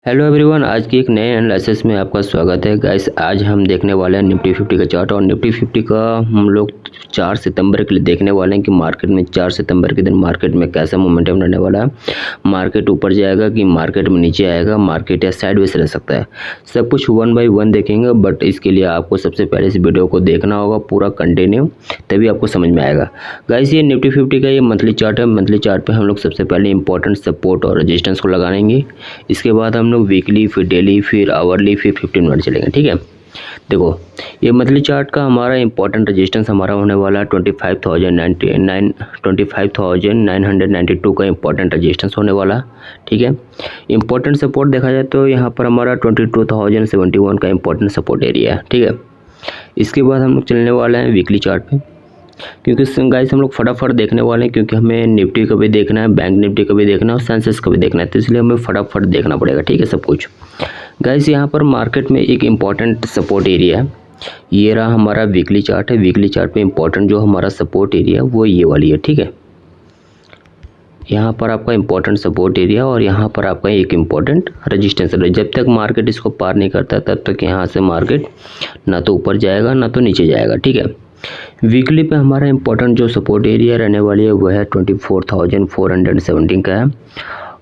Hello everyone, आज की एक नए एनालिसिस में आपका स्वागत है। गाइस, आज हम देखने वाले हैं निफ्टी 50 का चार्ट। और निफ्टी 50 का हम लोग 4 सितंबर के लिए देखने वाले हैं कि मार्केट में 4 सितंबर के दिन मार्केट में कैसा मोमेंटम रहने वाला है। मार्केट ऊपर जाएगा कि मार्केट में नीचे आएगा, मार्केट या साइडवेज रह सकता है। सब कुछ वन बाई वन देखेंगे, बट इसके लिए आपको सबसे पहले इस वीडियो को देखना होगा पूरा कंटिन्यू, तभी आपको समझ में आएगा। गाइस, ये निफ्टी 50 का ये मंथली चार्ट है। मंथली चार्ट पर हम लोग सबसे पहले इंपॉर्टेंट सपोर्ट और रजिस्टेंस को लगाएंगे। इसके बाद हम लोग वीकली, फिर डेली, फिर आवर्ली, फिर 15 मिनट चलेंगे। ठीक है, देखो ये मंथली चार्ट का हमारा इंपॉर्टेंट रेजिस्टेंस हमारा होने वाला है 25,992 का इंपॉर्टेंट रेजिस्टेंस होने वाला। ठीक है, इंपॉर्टेंट सपोर्ट देखा जाए तो यहाँ पर हमारा 22,071 का इंपॉर्टेंट सपोर्ट एरिया है। ठीक है, इसके बाद हम लोग चलने वाले हैं वीकली चार्ट पे, क्योंकि गाइस हम लोग फटाफट देखने वाले हैं, क्योंकि हमें निफ्टी का भी देखना है, बैंक निफ्टी का भी देखना है और सेंसेक्स का भी देखना है, तो इसलिए हमें फटाफट देखना पड़ेगा। ठीक है सब कुछ। गाइस, यहाँ पर मार्केट में एक इम्पॉर्टेंट सपोर्ट एरिया है। ये रहा हमारा वीकली चार्ट है। वीकली चार्ट पे इम्पॉर्टेंट जो हमारा सपोर्ट एरिया है वो ये वाली है। ठीक है, यहाँ पर आपका इम्पोर्टेंट सपोर्ट एरिया और यहाँ पर आपका एक इम्पोर्टेंट रजिस्टेंस। जब तक मार्केट इसको पार नहीं करता तब तक यहाँ से मार्केट ना तो ऊपर जाएगा ना तो नीचे जाएगा। ठीक है, वीकली पे हमारा इम्पोर्टेंट जो सपोर्ट एरिया रहने वाली है वह है 24,417 का है,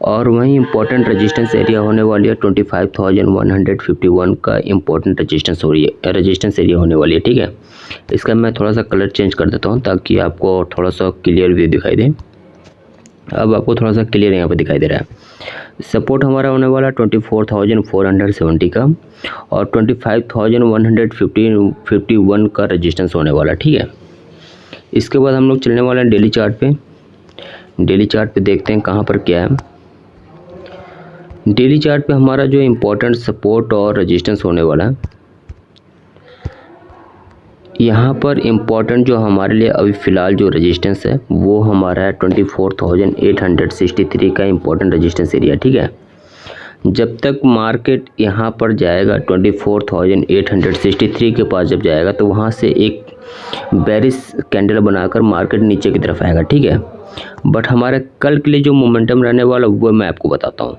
और वहीं इम्पोर्टेंट रेजिस्टेंस एरिया होने वाली है 25,151 का इम्पोर्टेंट रेजिस्टेंस एरिया होने वाली है। ठीक है, इसका मैं थोड़ा सा कलर चेंज कर देता हूँ ताकि आपको थोड़ा सा क्लियर व्यू दिखाई दे। अब आपको थोड़ा सा क्लियर यहाँ पे दिखाई दे रहा है। सपोर्ट हमारा होने वाला 24,470 का और 25,151 का रेजिस्टेंस होने वाला। ठीक है, इसके बाद हम लोग चलने वाले हैं डेली चार्ट पे। डेली चार्ट पे देखते हैं कहाँ पर क्या है। डेली चार्ट पे हमारा जो इम्पोर्टेंट सपोर्ट और रेजिस्टेंस होने वाला है, यहाँ पर इम्पोर्टेंट जो हमारे लिए अभी फ़िलहाल जो रेजिस्टेंस है वो हमारा है 24,863 का इम्पोर्टेंट रेजिस्टेंस एरिया। ठीक है, जब तक मार्केट यहाँ पर जाएगा 24,863 के पास जब जाएगा तो वहाँ से एक बेरिश कैंडल बनाकर मार्केट नीचे की तरफ आएगा। ठीक है, बट हमारे कल के लिए जो मोमेंटम रहने वाला वो मैं आपको बताता हूँ।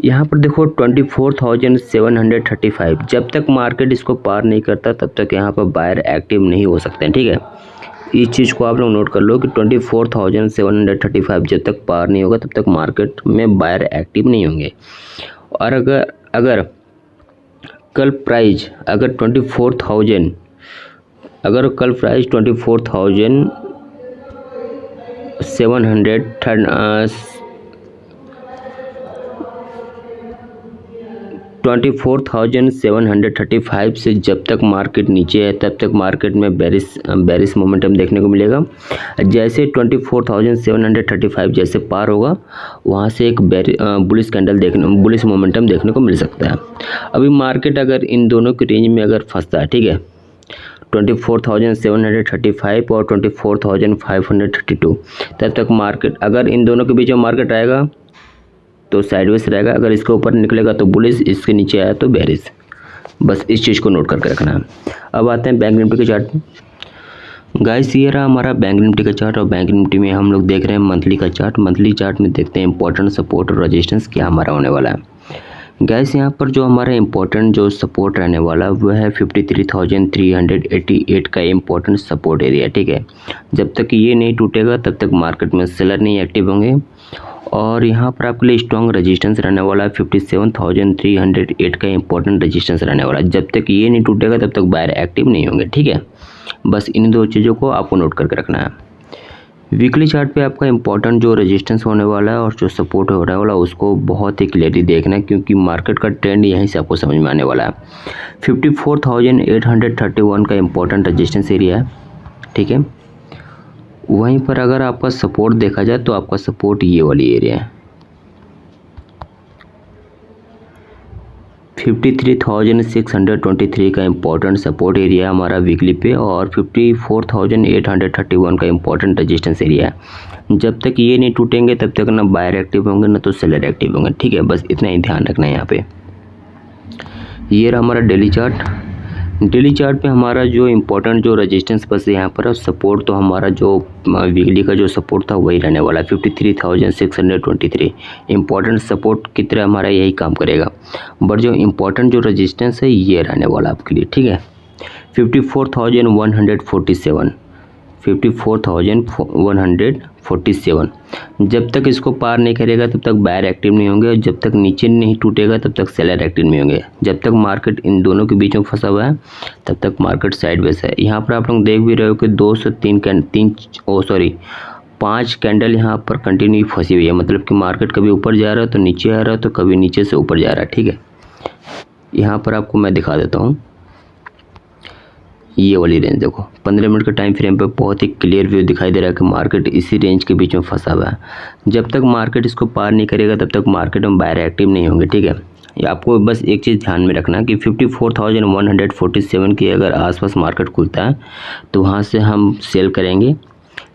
यहाँ पर देखो 24,735, जब तक मार्केट इसको पार नहीं करता तब तक यहाँ पर बायर एक्टिव नहीं हो सकते हैं। ठीक है, इस चीज़ को आप लोग नोट कर लो कि 24,735 जब तक पार नहीं होगा तब तक मार्केट में बायर एक्टिव नहीं होंगे। और अगर कल प्राइस अगर 24,000 अगर कल प्राइस 24,735 से जब तक मार्केट नीचे है तब तक मार्केट में बेरिश मोमेंटम देखने को मिलेगा। जैसे 24,735 जैसे पार होगा वहाँ से एक बुलिश मोमेंटम देखने को मिल सकता है। अभी मार्केट अगर इन दोनों की रेंज में अगर फंसता है, ठीक है, 24,735 और 24,532, तब तक मार्केट अगर इन दोनों के बीच में मार्केट आएगा तो साइडवेज रहेगा, अगर इसके ऊपर निकलेगा तो बुलिश, इसके नीचे आया तो बेरिश। बस इस चीज़ को नोट करके रखना है। अब आते हैं बैंक निफ्टी के चार्ट में। गाइस, ये रहा हमारा बैंक निफ्टी का चार्ट और बैंक निफ्टी में हम लोग देख रहे हैं मंथली का चार्ट। मंथली चार्ट में देखते हैं इंपॉर्टेंट सपोर्ट और रेजिस्टेंस क्या हमारा होने वाला है। गाइस, यहाँ पर जो हमारा इंपॉर्टेंट जो सपोर्ट रहने वाला है वह है 53,388 का इम्पोर्टेंट सपोर्ट एरिया। ठीक है, जब तक ये नहीं टूटेगा तब तक मार्केट में सेलर नहीं एक्टिव होंगे। और यहाँ पर आपके लिए स्ट्रॉन्ग रेजिस्टेंस रहने वाला है 57,308 का इम्पोर्टेंट रेजिस्टेंस रहने वाला है। जब तक ये नहीं टूटेगा तब तक बायर एक्टिव नहीं होंगे। ठीक है, बस इन दो चीज़ों को आपको नोट करके रखना है। वीकली चार्ट पे आपका इम्पोर्टेंट जो रेजिस्टेंस होने वाला है और जो सपोर्ट होने वाला है उसको बहुत ही क्लियरली देखना है, क्योंकि मार्केट का ट्रेंड यहीं से आपको समझ में आने वाला है। 54,831 का इम्पोर्टेंट रेजिस्टेंस एरिया है। ठीक है, वहीं पर अगर आपका सपोर्ट देखा जाए तो आपका सपोर्ट ये वाली एरिया है 53,623 का इम्पोर्टेंट सपोर्ट एरिया है हमारा वीकली पे, और 54,831 का इम्पोर्टेंट रेजिस्टेंस एरिया है। जब तक ये नहीं टूटेंगे तब तक ना बायर एक्टिव होंगे ना तो सेलर एक्टिव होंगे। ठीक है, बस इतना ही ध्यान रखना है यहाँ पे। ये रहा हमारा डेली चार्ट। डेली चार्ट पे हमारा जो इम्पोर्टेंट जो रेजिस्टेंस बस यहाँ पर सपोर्ट, तो हमारा जो वीकली का जो सपोर्ट था वही रहने वाला 53,623। इम्पोर्टेंट सपोर्ट की तरह हमारा यही काम करेगा, बट जो इम्पोर्टेंट जो रेजिस्टेंस है ये रहने वाला आपके लिए, ठीक है। 54,147, 54,147। जब तक इसको पार नहीं करेगा तब तक बायर एक्टिव नहीं होंगे, और जब तक नीचे नहीं टूटेगा तब तक सेलर एक्टिव नहीं होंगे। जब तक मार्केट इन दोनों के बीच में फंसा हुआ है तब तक मार्केट साइडवेज है। यहाँ पर आप लोग देख भी रहे हो कि 2 से 5 कैंडल यहाँ पर कंटिन्यू फंसी हुई है, मतलब कि मार्केट कभी ऊपर जा रहा है तो नीचे आ रहा है, तो कभी नीचे से ऊपर जा रहा है, ठीक है। यहाँ पर आपको मैं दिखा देता हूँ, ये वाली रेंज देखो 15 मिनट के टाइम फ्रेम पे बहुत ही क्लियर व्यू दिखाई दे रहा है कि मार्केट इसी रेंज के बीच में फंसा हुआ है। जब तक मार्केट इसको पार नहीं करेगा तब तक मार्केट में बायर एक्टिव नहीं होंगे, ठीक है। ये आपको बस एक चीज़ ध्यान में रखना कि 54,147 के अगर आसपास मार्केट खुलता है तो वहाँ से हम सेल करेंगे,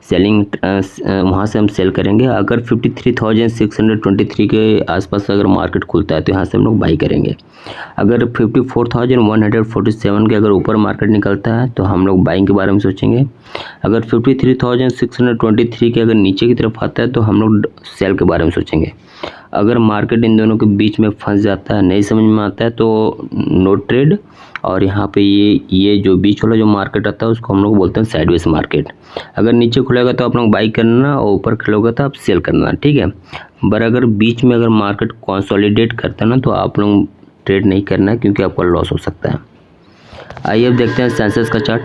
वहाँ से हम सेल करेंगे। अगर 53,623 के आसपास अगर मार्केट खुलता है तो यहाँ से हम लोग बाई करेंगे। अगर 54,147 के अगर ऊपर मार्केट निकलता है तो हम लोग बाइंग के बारे में सोचेंगे। अगर 53,623 के अगर नीचे की तरफ आता है तो हम लोग सेल के बारे में सोचेंगे। अगर मार्केट इन दोनों के बीच में फंस जाता है, नहीं समझ में आता है, तो नो ट्रेड। और यहाँ पे ये जो बीच वाला जो मार्केट आता है उसको हम लोग बोलते हैं साइडवेज मार्केट। अगर नीचे खुलेगा तो आप लोग बाई करना, और ऊपर खुलेगा तो आप सेल करना, ठीक है। पर अगर बीच में अगर मार्केट कंसोलिडेट करता है ना तो आप लोग ट्रेड नहीं करना, क्योंकि आपका लॉस हो सकता है। आइए अब देखते हैं सेंसेक्स का चार्ट।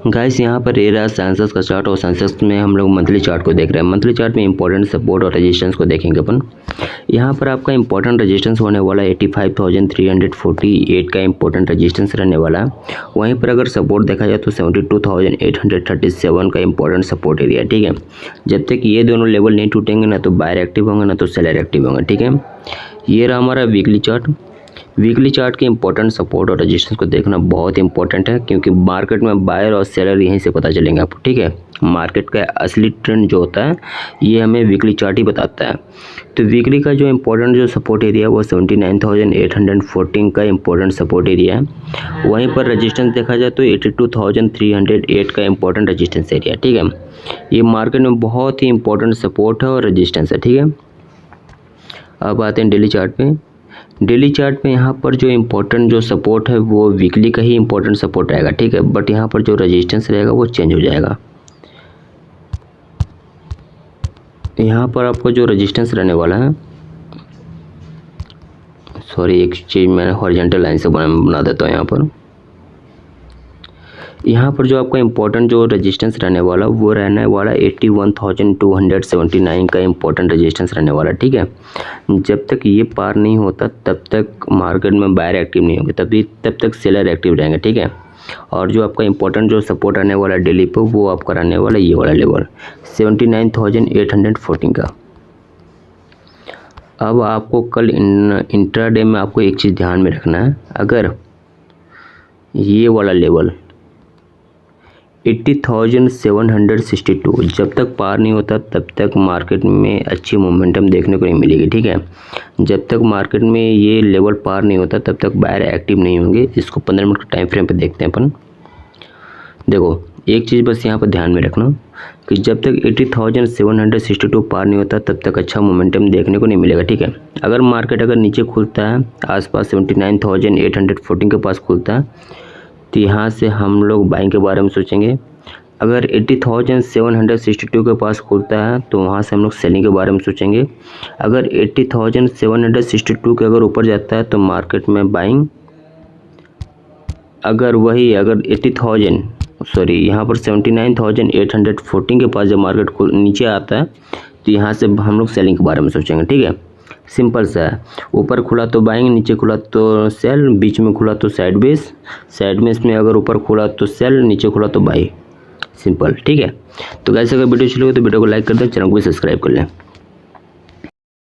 गाइस यहाँ पर ये रहा सेंसेक्स का चार्ट, और सेंसेक्स में हम लोग मंथली चार्ट को देख रहे हैं। मंथली चार्ट में इंपॉर्टेंट सपोर्ट और रेजिस्टेंस को देखेंगे अपन। यहाँ पर आपका इंपॉर्टेंट रेजिस्टेंस होने वाला है 85,348 का इंपॉर्टेंट रेजिस्टेंस रहने वाला है। वहीं पर अगर सपोर्ट देखा जाए तो 72,837 का इंपॉर्टेंट सपोर्ट एरिया, ठीक है। जब तक ये दोनों लेवल नहीं टूटेंगे ना तो बायर एक्टिव होंगे ना तो सेलर एक्टिव होंगे, ठीक है। ये रहा हमारा वीकली चार्ट। वीकली चार्ट के इंपॉर्टेंट सपोर्ट और रेजिस्टेंस को देखना बहुत इंपॉर्टेंट है, क्योंकि मार्केट में बायर और सेलर यहीं से पता चलेंगे आपको, ठीक है। मार्केट का असली ट्रेंड जो होता है ये हमें वीकली चार्ट ही बताता है। तो वीकली का जो इंपॉर्टेंट जो सपोर्ट एरिया है वो 79,814 का इंपॉर्टेंट सपोर्ट एरिया है। वहीं पर रेजिस्टेंस देखा जाए तो 82,308 का इंपॉर्टेंट रेजिस्टेंस एरिया, ठीक है। ये मार्केट में बहुत ही इंपॉर्टेंट सपोर्ट है और रेजिस्टेंस है, ठीक है। अब आते हैं डेली चार्ट पे। डेली चार्ट में यहाँ पर जो इम्पोर्टेंट जो सपोर्ट है वो वीकली का ही इम्पोर्टेंट सपोर्ट रहेगा, ठीक है। बट यहाँ पर जो रेजिस्टेंस रहेगा वो चेंज हो जाएगा। यहाँ पर आपको जो रेजिस्टेंस रहने वाला है, सॉरी एक चीज़ मैंने हॉरिजॉन्टल लाइन से बना देता हूँ। यहाँ पर जो आपका इम्पोर्टेंट जो रेजिस्टेंस रहने वाला वो रहने वाला 81,279 का इम्पोर्टेंट रेजिस्टेंस रहने वाला, ठीक है। जब तक ये पार नहीं होता तब तक मार्केट में बायर एक्टिव नहीं होंगे, तब तक सेलर एक्टिव रहेंगे, ठीक है। और जो आपका इम्पोर्टेंट जो सपोर्ट रहने वाला डेली पे वो आपका रहने वाला ये वाला लेवल 79,814 का। अब आपको कल इंट्राडे में आपको एक चीज़ ध्यान में रखना है, अगर ये वाला लेवल 80,762 जब तक पार नहीं होता तब तक मार्केट में अच्छी मोमेंटम देखने को नहीं मिलेगी, ठीक है। जब तक मार्केट में ये लेवल पार नहीं होता तब तक बायर एक्टिव नहीं होंगे। इसको 15 मिनट के टाइम फ्रेम पे देखते हैं अपन। देखो एक चीज़ बस यहाँ पर ध्यान में रखना कि जब तक 80,762 पार नहीं होता तब तक अच्छा मोमेंटम देखने को नहीं मिलेगा, ठीक है। अगर मार्केट अगर नीचे खुलता है आसपास 79,814 के पास खुलता है तो यहाँ से हम लोग बाइंग के बारे में सोचेंगे। अगर 80,762 के पास खुलता है तो वहाँ से हम लोग सेलिंग के बारे में सोचेंगे। अगर 80,762 के अगर ऊपर जाता है तो मार्केट में बाइंग। अगर 79,814 के पास जब मार्केट नीचे आता है तो यहाँ से हम लोग सेलिंग के बारे में सोचेंगे, ठीक है। सिंपल सा है, ऊपर खुला तो बाइंग, नीचे खुला तो सेल, बीच में खुला तो साइडवेज में अगर ऊपर खुला तो सेल, नीचे खुला तो बाई। सिंपल, ठीक है। तो गाइस अगर वीडियो अच्छी लगे तो वीडियो को लाइक कर दें, चैनल को भी सब्सक्राइब कर लें।